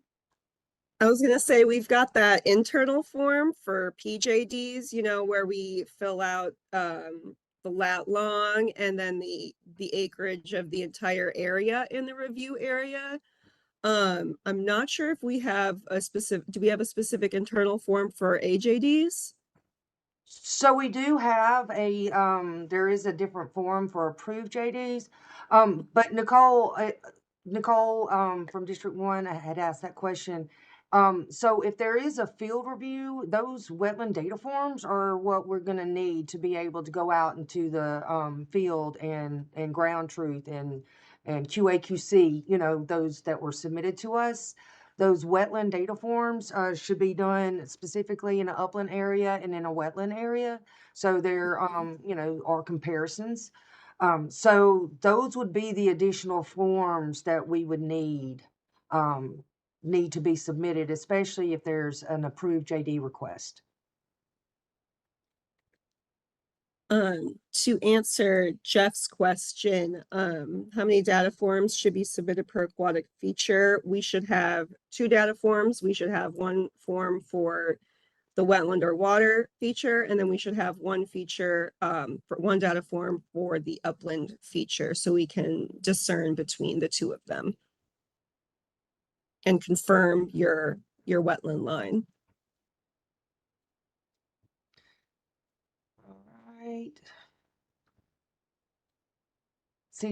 I was gonna say, we've got that internal form for PJDs, where we fill out the lat long and then the acreage of the entire area in the review area. I'm not sure if we have do we have a specific internal form for AJDs? So we do have there is a different form for approved JDs. But Nicole, from District 1 had asked that question. So if there is a field review, those wetland data forms are what we're gonna need to be able to go out into the, field and ground truth and QA/QC, those that were submitted to us. Those wetland data forms should be done specifically in an upland area and in a wetland area. So there, are comparisons. So those would be the additional forms that we would need to be submitted, especially if there's an approved JD request. To answer Jeff's question, how many data forms should be submitted per aquatic feature? We should have 2 data forms. We should have 1 form for the wetland or water feature, and then we should have 1 feature, for 1 data form for the upland feature, so we can discern between the 2 of them and confirm your wetland line. All right. See,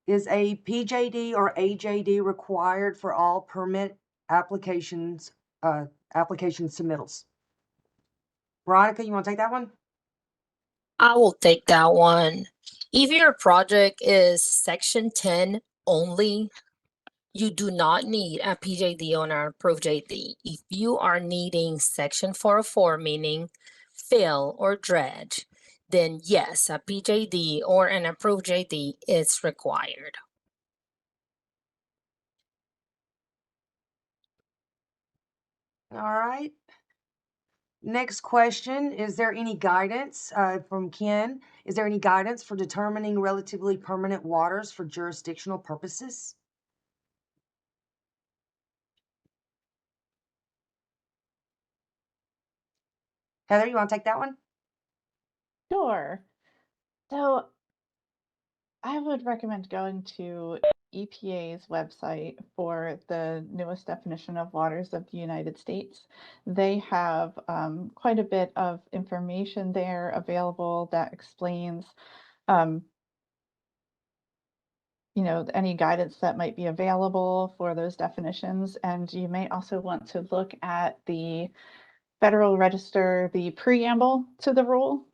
is a PJD or AJD required for all permit application submittals? Veronica, you want to take that one? I will take that one. If your project is section 10 only, You do not need a PJD on our approved JD. If you are needing section 404, meaning fill or dredge, then yes, a PJD or an approved JD is required. All right. Next question, is there any guidance from Ken? Is there any guidance for determining relatively permanent waters for jurisdictional purposes? Heather, you want to take that one? Sure. So I would recommend going to EPA's website for the newest definition of waters of the United States. They have quite a bit of information there available that explains, um, any guidance that might be available for those definitions. And you may also want to look at the Federal Register, the preamble to the rule.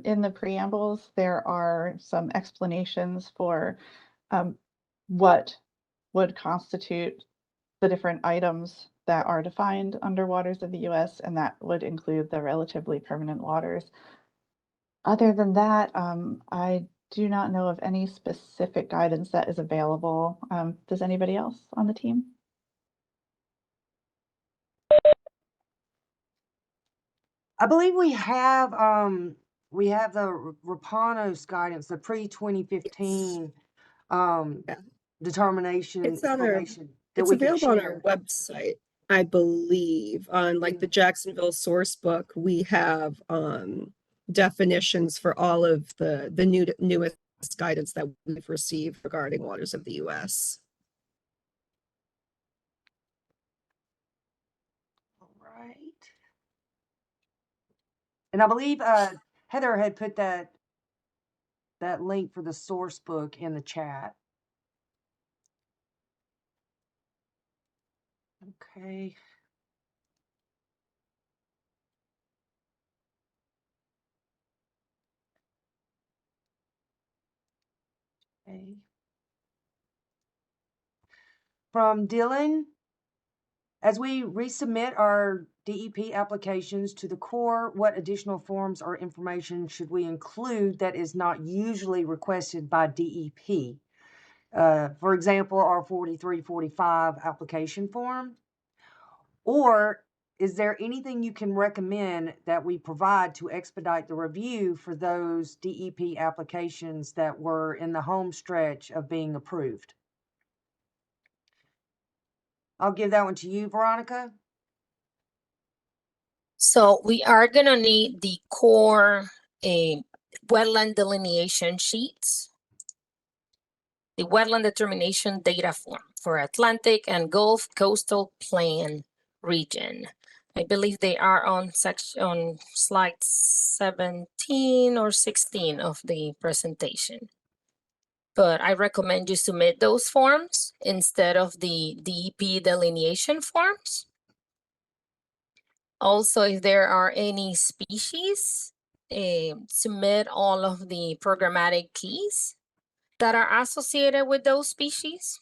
In the preambles, there are some explanations for what would constitute the different items that are defined under waters of the US, and that would include the relatively permanent waters. Other than that, I do not know of any specific guidance that is available. Does anybody else on the team? I believe we have the Rapanos guidance, the pre-2015 Yeah. determination It's on our, information that it's we can available on our share. website, I believe, on like the Jacksonville source book. We have definitions for all of the newest guidance that we've received regarding waters of the US. All right. And I believe Heather had put that link for the source book in the chat. Okay. Okay. From Dylan, as we resubmit our DEP applications to the Corps, what additional forms or information should we include that is not usually requested by DEP? For example, our 4345 application form? Or is there anything you can recommend that we provide to expedite the review for those DEP applications that were in the home stretch of being approved? I'll give that one to you, Veronica. So we are gonna need the core wetland delineation sheets, the wetland determination data form for Atlantic and Gulf Coastal Plain region. I believe they are on slide 17 or 16 of the presentation. But I recommend you submit those forms instead of the DEP delineation forms. Also, if there are any species, submit all of the programmatic keys that are associated with those species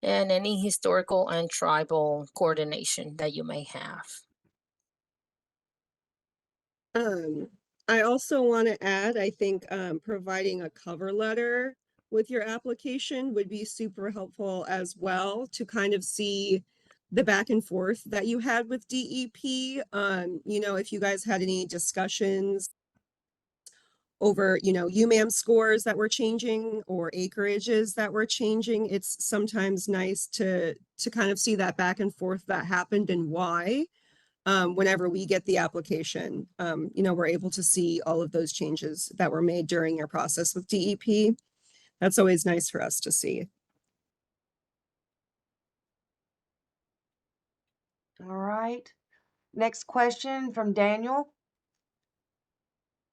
and any historical and tribal coordination that you may have. I also want to add, I think providing a cover letter with your application would be super helpful as well to kind of see the back and forth that you had with DEP. If you guys had any discussions over, UMAM scores that were changing or acreages that were changing, it's sometimes nice to kind of see that back and forth that happened and why. Whenever we get the application, we're able to see all of those changes that were made during your process with DEP. That's always nice for us to see. All right. Next question from Daniel.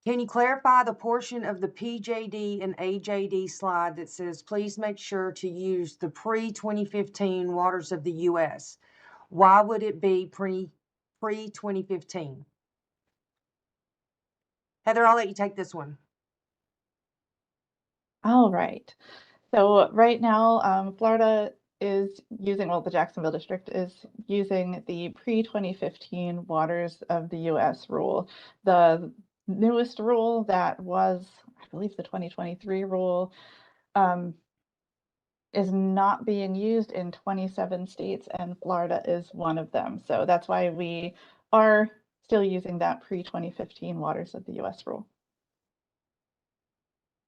Can you clarify the portion of the PJD and AJD slide that says, please make sure to use the pre-2015 waters of the US? Why would it be pre-2015? Heather, I'll let you take this one. All right. So right now, Florida is using, well, the Jacksonville district is using the pre-2015 Waters of the US rule. The newest rule that was, I believe, the 2023 rule, is not being used in 27 states, and Florida is one of them. So that's why we are still using that pre-2015 Waters of the US rule.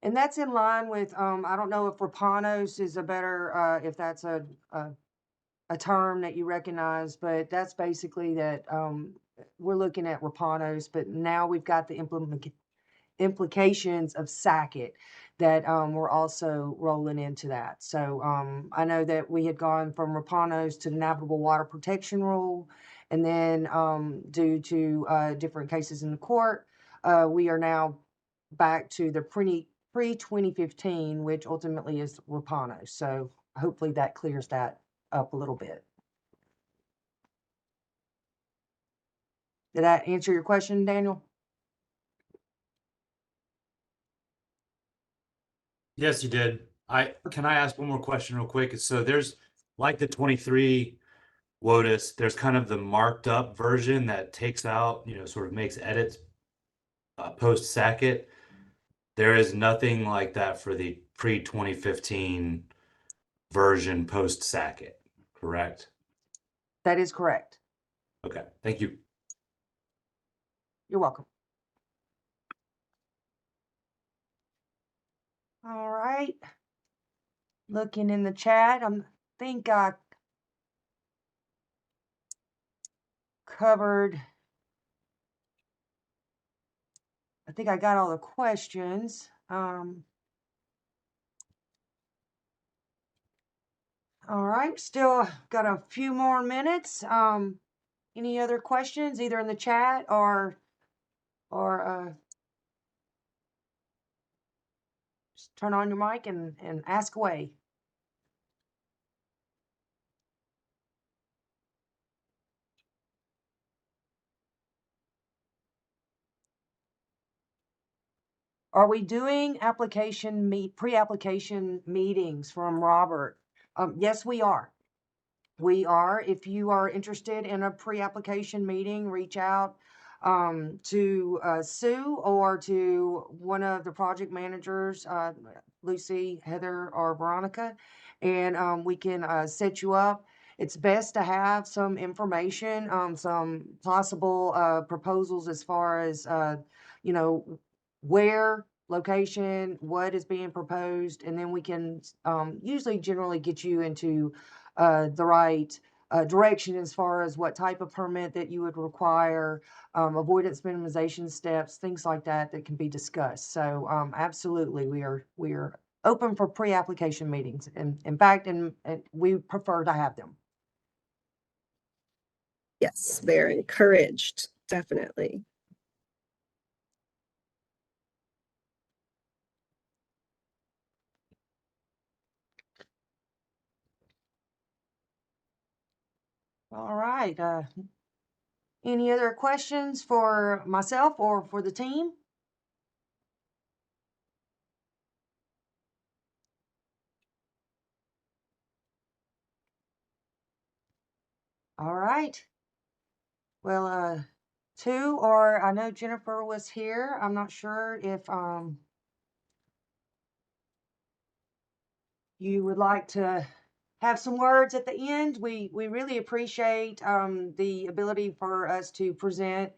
And that's in line with, I don't know if Rapanos is a better, if that's a term that you recognize, but that's basically that, we're looking at Rapanos, but now we've got the implications of SACIT that, we're also rolling into that. So, I know that we had gone from Rapanos to the Navigable Water Protection Rule, and then, due to, different cases in the court, we are now back to the pre-2015, which ultimately is Rapanos. So hopefully that clears that up a little bit. Did that answer your question, Daniel? Yes, you did. Can I ask one more question real quick? So there's like the 23 WOTUS, there's kind of the marked up version that takes out, sort of makes edits post SACIT. There is nothing like that for the pre-2015 version post SACIT, correct? That is correct. Okay, thank you. You're welcome. All right. Looking in the chat, I think I covered, I think I got all the questions. All right, still got a few more minutes. Any other questions, either in the chat or just turn on your mic and ask away. Are we doing pre-application meetings from Robert? Yes, we are. We are. If you are interested in a pre-application meeting, reach out to Sue or to one of the project managers, Lucy, Heather, or Veronica, and we can set you up. It's best to have some information, some possible proposals as far as, where, location, what is being proposed, and then we can usually generally get you into the right direction as far as what type of permit that you would require, avoidance minimization steps, things like that that can be discussed. So absolutely, we are open for pre-application meetings, and in fact, and we prefer to have them. Yes, they're encouraged, definitely. All right. Any other questions for myself or for the team? All right. Well, two, or I know Jennifer was here. I'm not sure if you would like to have some words at the end. We really appreciate the ability for us to present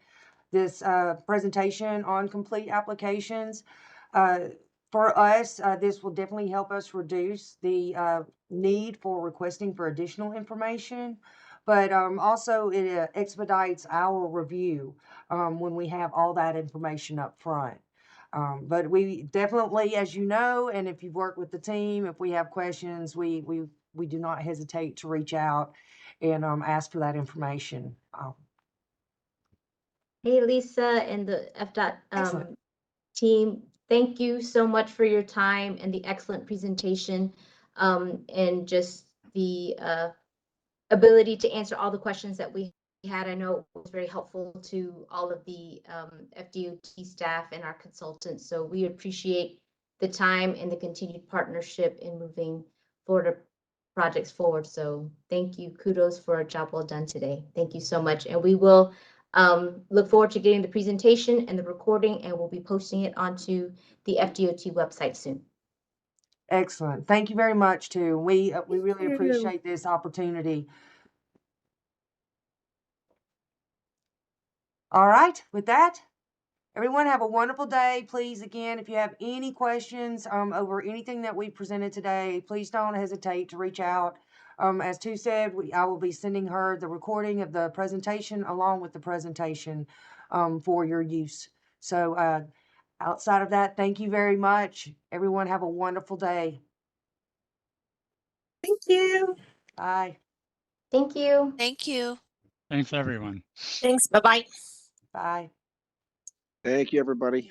this presentation on complete applications. For us, this will definitely help us reduce the need for requesting for additional information, but also it expedites our review when we have all that information up front. But we definitely, as you know, and if you've worked with the team, if we have questions, we do not hesitate to reach out and ask for that information. Hey, Lisa and the FDOT Excellent. team, thank you so much for your time and the excellent presentation, and just the ability to answer all the questions that we had. I know it was very helpful to all of the FDOT staff and our consultants. So we appreciate the time and the continued partnership in moving forward projects forward. So thank you. Kudos for a job well done today. Thank you so much. And we will look forward to getting the presentation and the recording, and we'll be posting it onto the FDOT website soon. Excellent. Thank you very much, too. We really you. appreciate this opportunity. All right, with that, everyone have a wonderful day. Please, again, if you have any questions over anything that we presented today, please don't hesitate to reach out. As Tu said, I will be sending her the recording of the presentation along with the presentation for your use. So outside of that, thank you very much. Everyone have a wonderful day. Thank you. Bye. Thank you. Thank you. Thanks, everyone. Thanks. Bye-bye. Bye. Thank you, everybody.